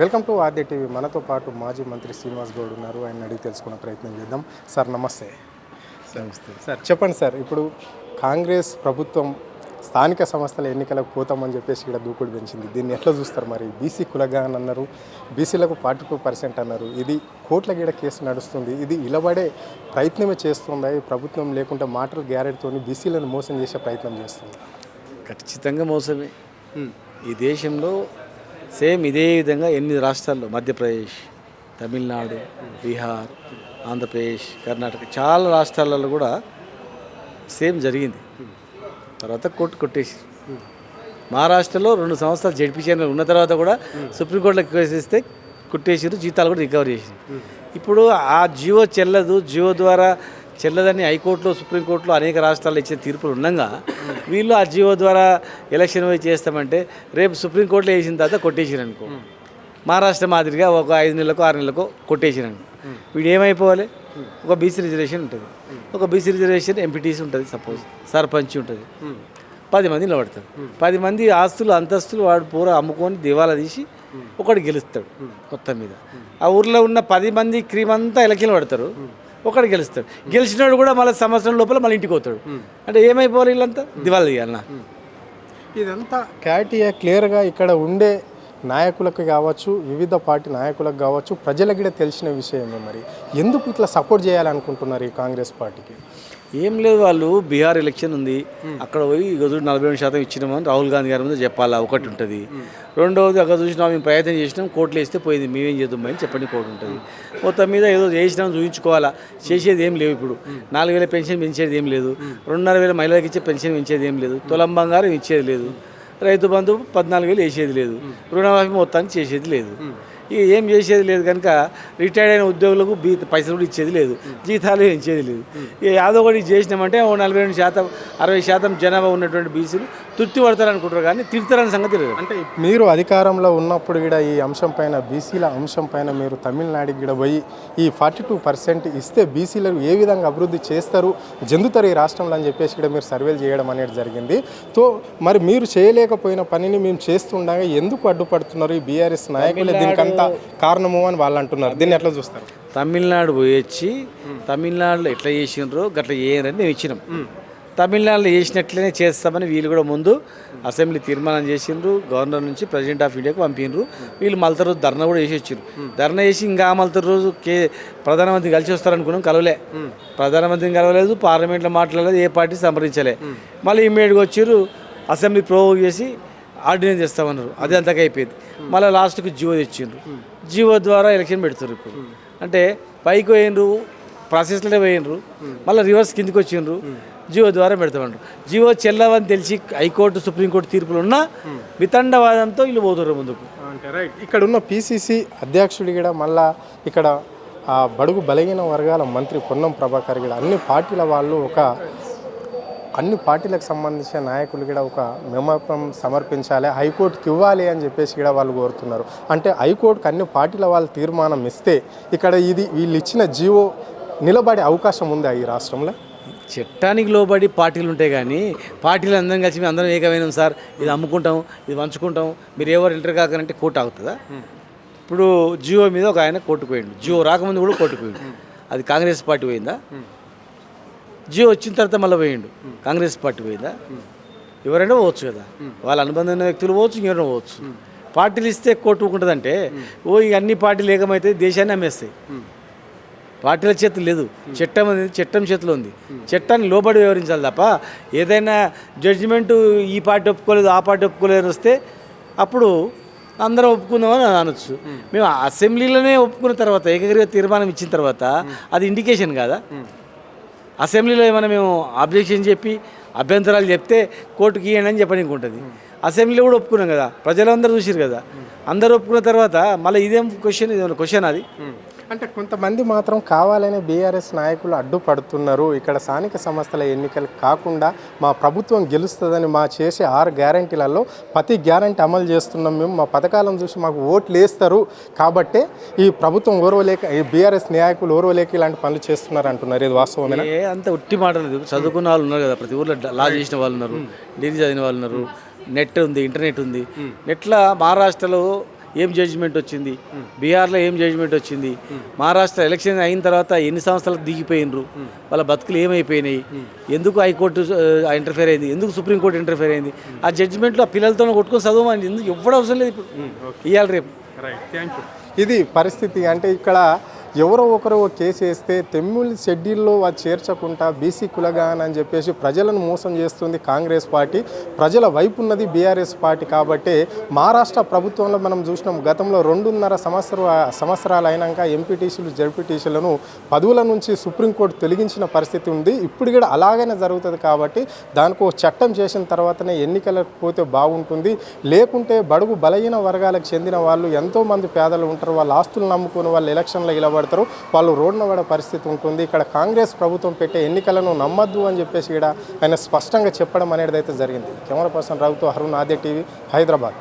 Welcome to ఆర్డే TV. మనతో పాటు మాజీ మంత్రి శ్రీనివాస్ గౌడ్ ఉన్నారు. ఆయన అడిగి తెలుసుకునే ప్రయత్నం చేద్దాం. సార్ నమస్తే. నమస్తే సార్ చెప్పండి సార్, ఇప్పుడు కాంగ్రెస్ ప్రభుత్వం స్థానిక సంస్థల ఎన్నికలకు పోతామని చెప్పేసి ఇక్కడ దూకుడు పెంచింది. దీన్ని ఎట్లా చూస్తారు? మరి బీసీ కులగా అని అన్నారు, బీసీలకు 42% అన్నారు. ఇది కోట్ల గీడ కేసు నడుస్తుంది. ఇది ఇలబడే ప్రయత్నమే చేస్తుందా ఈ ప్రభుత్వం, లేకుంటే మాటలు గ్యారెంటీతో బీసీలను మోసం చేసే ప్రయత్నం చేస్తుంది? ఖచ్చితంగా మోసమే. ఈ దేశంలో సేమ్ ఇదే విధంగా 8 రాష్ట్రాల్లో, మధ్యప్రదేశ్, తమిళనాడు, బీహార్, ఆంధ్రప్రదేశ్, కర్ణాటక, చాలా రాష్ట్రాలలో కూడా సేమ్ జరిగింది. తర్వాత కోర్టు కొట్టేసి, మహారాష్ట్రలో 2 సంవత్సరాలు జడ్పీ చైర్మన్ ఉన్న తర్వాత కూడా సుప్రీంకోర్టులో కేసు ఇస్తే కొట్టేసారు, జీతాలు కూడా రికవరీ చేసినారు. ఇప్పుడు ఆ జియో చెల్లదు, జియో ద్వారా చెల్లదని హైకోర్టులో, సుప్రీంకోర్టులో అనేక రాష్ట్రాల్లో ఇచ్చిన తీర్పులు ఉండగా వీళ్ళు ఆ జియో ద్వారా ఎలక్షన్ పోయి చేస్తామంటే రేపు సుప్రీంకోర్టులో వేసిన తర్వాత కొట్టేసిరనుకో, మహారాష్ట్ర మాదిరిగా ఒక 5 నెలలకు 6 నెలలకు కొట్టేసిరనుకో, వీడు ఏమైపోవాలి? ఒక బీసీ రిజర్వేషన్ ఉంటుంది, ఒక బీసీ రిజర్వేషన్ ఎంపీటీసీ ఉంటుంది, సపోజ్ సర్పంచ్ ఉంటుంది, 10 మంది నిలబడతారు. 10 మంది ఆస్తులు అంతస్తులు వాడు పూర అమ్ముకొని దివాలా తీసి ఒకటి గెలుస్తాడు. మొత్తం మీద ఆ ఊర్లో ఉన్న 10 మంది క్రీమ్ అంతా ఎలక్షన్లు పడతారు, ఒకటి గెలుస్తాడు. గెలిచినాడు కూడా మళ్ళీ సంవత్సరం లోపల మళ్ళీ ఇంటికి పోతాడు. అంటే ఏమైపోవాలి? వీళ్ళంతా దివాలా తీయాలన్నా. ఇదంతా క్లియర్గా ఇక్కడ ఉండే నాయకులకు కావచ్చు, వివిధ పార్టీ నాయకులకు కావచ్చు, ప్రజలకు కూడా తెలిసిన విషయమే. మరి ఎందుకు ఇట్లా సపోర్ట్ చేయాలనుకుంటున్నారు ఈ కాంగ్రెస్ పార్టీకి? ఏం లేదు, వాళ్ళు బీహార్ ఎలక్షన్ ఉంది, అక్కడ పోయి ఈరోజు 42% ఇచ్చినామని రాహుల్ గాంధీ గారి ముందు చెప్పాలా, ఒకటి ఉంటుంది. రెండవది, అక్కడ చూసినా మేము ప్రయత్నం చేసినాం, కోర్టులు వేస్తే పోయింది, మేమేం చేద్దాం అని చెప్పండి కోర్టు ఉంటుంది. మొత్తం మీద ఏదో చేసినాం చూపించుకోవాలా, చేసేది ఏం లేవు. ఇప్పుడు 4,000 పెన్షన్ పెంచేది ఏం లేదు, 2,500 మహిళలకు ఇచ్చే పెన్షన్ పెంచేది ఏం లేదు, తులం బంగారం ఇచ్చేది లేదు, రైతు బంధు 14,000 వేసేది లేదు, రుణమాఫీ మొత్తానికి చేసేది లేదు. ఇక ఏం చేసేది లేదు కనుక రిటైర్డ్ అయిన ఉద్యోగులకు పైసలు కూడా ఇచ్చేది లేదు, జీతాలు ఇచ్చేది లేదు. ఇక యాదో ఒకటి చేసినామంటే 42%, 60% జనాభా ఉన్నటువంటి బీసీలు తృప్తి పడతారు అనుకుంటారు, కానీ తిడతారని సంగతి లేదు. అంటే మీరు అధికారంలో ఉన్నప్పుడు కూడా ఈ అంశం పైన, బీసీల అంశం పైన మీరు తమిళనాడుకి కూడా పోయి ఈ 42% ఇస్తే బీసీలకు ఏ విధంగా అభివృద్ధి చేస్తారు, చెందుతారు ఈ రాష్ట్రంలో అని చెప్పేసి కూడా మీరు సర్వేలు చేయడం అనేది జరిగింది. సో మరి మీరు చేయలేకపోయిన పనిని మేము చేస్తుండగా ఎందుకు అడ్డుపడుతున్నారు ఈ బీఆర్ఎస్ నాయకులు? దీనికంతా కారణము అని వాళ్ళు అంటున్నారు. దీన్ని ఎట్లా చూస్తారు? తమిళనాడు పోయొచ్చి తమిళనాడులో ఎట్లా చేసినారో గట్లా చేయరని మేము ఇచ్చినాం. తమిళనాడులో చేసినట్లనే చేస్తామని వీళ్ళు కూడా ముందు అసెంబ్లీ తీర్మానం చేసిండ్రు, గవర్నర్ నుంచి ప్రెసిడెంట్ ఆఫ్ ఇండియాకు పంపినరు. వీళ్ళు మలత రోజు ధర్నా కూడా చేసి వచ్చారు. ధర్నా చేసి ఇంకా మలత రోజు ప్రధానమంత్రి కలిసి వస్తారనుకున్నాం, కలవలే. ప్రధానమంత్రిని కలవలేదు, పార్లమెంట్లో మాట్లాడలేదు, ఏ పార్టీ సంప్రదించలే. మళ్ళీ ఇమ్మీడియట్గా వచ్చారు, అసెంబ్లీ ప్రోవోక్ చేసి ఆర్డినెన్స్ చేస్తామన్నారు. అది అంతగా అయిపోయింది. మళ్ళీ లాస్ట్కి జియో తెచ్చిండ్రు, జియో ద్వారా ఎలక్షన్ పెడుతున్నారు. ఇప్పుడు అంటే పైకి పోయినరు, ప్రాసెస్లోనే పోయినరు, మళ్ళీ రివర్స్ కిందికి వచ్చిండ్రు, జియో ద్వారా పెడతామంటారు. జియో చెల్లవని తెలిసి హైకోర్టు, సుప్రీంకోర్టు తీర్పులు ఉన్నా వితండవాదంతో వీళ్ళు పోతున్నారు ముందుకు. అంటే రైట్. ఇక్కడ ఉన్న పిసిసి అధ్యక్షుడు కూడా మళ్ళా ఇక్కడ బడుగు బలహీన వర్గాల మంత్రి పొన్నం ప్రభాకర్ కూడా అన్ని పార్టీలకు సంబంధించిన నాయకులు కూడా ఒక మెమోరం సమర్పించాలి, హైకోర్టుకి ఇవ్వాలి అని చెప్పేసి కూడా వాళ్ళు కోరుతున్నారు. అంటే హైకోర్టుకి అన్ని పార్టీల వాళ్ళు తీర్మానం ఇస్తే ఇక్కడ వీళ్ళు ఇచ్చిన జీవో నిలబడే అవకాశం ఉందా ఈ రాష్ట్రంలో? చట్టానికి లోబడి పార్టీలు ఉంటాయి, కానీ పార్టీలు అందరం కలిసి మేము అందరం ఏకమైనాం సార్, ఇది అమ్ముకుంటాం, ఇది పంచుకుంటాం, మీరు ఎవరు ఎంటర్ కాకనంటే కోర్టు ఆగుతుందా? ఇప్పుడు జియో మీద ఒక ఆయన కోర్టుకు పోయిండు, జియో రాకముందు కూడా కోర్టుకు పోయిండు. అది కాంగ్రెస్ పార్టీ పోయిందా? జియో వచ్చిన తర్వాత మళ్ళీ పోయిండు, కాంగ్రెస్ పార్టీ పోయిందా? ఎవరైనా పోవచ్చు కదా, వాళ్ళ అనుబంధం ఉన్న వ్యక్తులు పోవచ్చు, ఇంకెవరైనా పోవచ్చు. పార్టీలు ఇస్తే కోర్టు ఊకుంటుందంటే ఇక అన్ని పార్టీలు ఏకమైతే దేశాన్ని అమ్మేస్తాయి. పార్టీల చేతులు లేదు, చట్టం చేతిలో ఉంది. చట్టాన్ని లోబడి వివరించాలి తప్ప ఏదైనా జడ్జిమెంటు ఈ పార్టీ ఒప్పుకోలేదు, ఆ పార్టీ ఒప్పుకోలేదు వస్తే అప్పుడు అందరం ఒప్పుకుందామని అనొచ్చు. మేము అసెంబ్లీలోనే ఒప్పుకున్న తర్వాత, ఏకగ్రీవ తీర్మానం ఇచ్చిన తర్వాత అది ఇండికేషన్ కాదా? అసెంబ్లీలో ఏమైనా మేము అబ్జెక్షన్ చెప్పి అభ్యంతరాలు చెప్తే కోర్టుకి ఇవ్వండి అని చెప్పడానికి ఉంటుంది. అసెంబ్లీలో కూడా ఒప్పుకున్నాం కదా, ప్రజలందరూ చూసారు కదా, అందరూ ఒప్పుకున్న తర్వాత మళ్ళీ ఇదేం క్వశ్చన్ అది? అంటే కొంతమంది మాత్రం కావాలనే బీఆర్ఎస్ నాయకులు అడ్డుపడుతున్నారు. ఇక్కడ స్థానిక సంస్థల ఎన్నికలు కాకుండా మా ప్రభుత్వం గెలుస్తుందని మా చేసే 6 గ్యారంటీలలో ప్రతి గ్యారంటీ అమలు చేస్తున్నాం, మేము మా పథకాలను చూసి మాకు ఓట్లు వేస్తారు కాబట్టే ఈ ప్రభుత్వం ఓర్వలేక, ఈ బీఆర్ఎస్ నాయకులు ఓర్వలేక ఇలాంటి పనులు చేస్తున్నారు అంటున్నారు. ఇది వాస్తవమేనా? అంత ఉట్టి మాటలు. చదువుకున్న వాళ్ళు ఉన్నారు కదా, ప్రతి ఊర్లో లా చేసిన వాళ్ళు ఉన్నారు, డిగ్రీ చదివిన వాళ్ళు ఉన్నారు, నెట్ ఉంది, ఇంటర్నెట్ ఉంది. నెట్లో మహారాష్ట్రలో ఏం జడ్జిమెంట్ వచ్చింది, బీహార్లో ఏం జడ్జిమెంట్ వచ్చింది, మహారాష్ట్ర ఎలక్షన్ అయిన తర్వాత ఎన్ని సంవత్సరాలకు దిగిపోయినరు, వాళ్ళ బతుకులు ఏమైపోయినాయి, ఎందుకు హైకోర్టు ఇంటర్ఫేర్ అయింది, ఎందుకు సుప్రీంకోర్టు ఇంటర్ఫేర్ అయింది, ఆ జడ్జిమెంట్లో ఆ పిల్లలతో కొట్టుకొని చదవమని ఎందుకు ఎవ్వడం అవసరం లేదు ఇప్పుడు ఇవాళ రేపు. ఇది పరిస్థితి. అంటే ఇక్కడ ఎవరో ఒకరు ఓ కేసు వేస్తే తమిళ షెడ్యూల్లో అది చేర్చకుండా బీసీ కులగాన్ అని చెప్పేసి ప్రజలను మోసం చేస్తుంది కాంగ్రెస్ పార్టీ. ప్రజల వైపు ఉన్నది బీఆర్ఎస్ పార్టీ. కాబట్టి మహారాష్ట్ర ప్రభుత్వంలో మనం చూసినాం, గతంలో 2.5 సంవత్సరాలు అయినాక ఎంపీటీసీలు జడ్పీటీసీలను పదవుల నుంచి సుప్రీంకోర్టు తొలగించిన పరిస్థితి ఉంది. ఇప్పుడు కూడా అలాగనే జరుగుతుంది. కాబట్టి దానికి ఒక చట్టం చేసిన తర్వాతనే ఎన్నికలకు పోతే బాగుంటుంది. లేకుంటే బడుగు బలహీన వర్గాలకు చెందిన వాళ్ళు ఎంతోమంది పేదలు ఉంటారు, వాళ్ళ ఆస్తులు నమ్ముకుని వాళ్ళు ఎలక్షన్లో నిలబడతారు, వాళ్ళు రోడ్డున పడే పరిస్థితి ఉంటుంది. ఇక్కడ కాంగ్రెస్ ప్రభుత్వం పెట్టే ఎన్నికలను నమ్మద్దు అని చెప్పేసి ఇక్కడ ఆయన స్పష్టంగా చెప్పడం అనేది అయితే జరిగింది. కెమెరా పర్సన్ రవితో అరుణ్, ఆద్య టీవీ, హైదరాబాద్.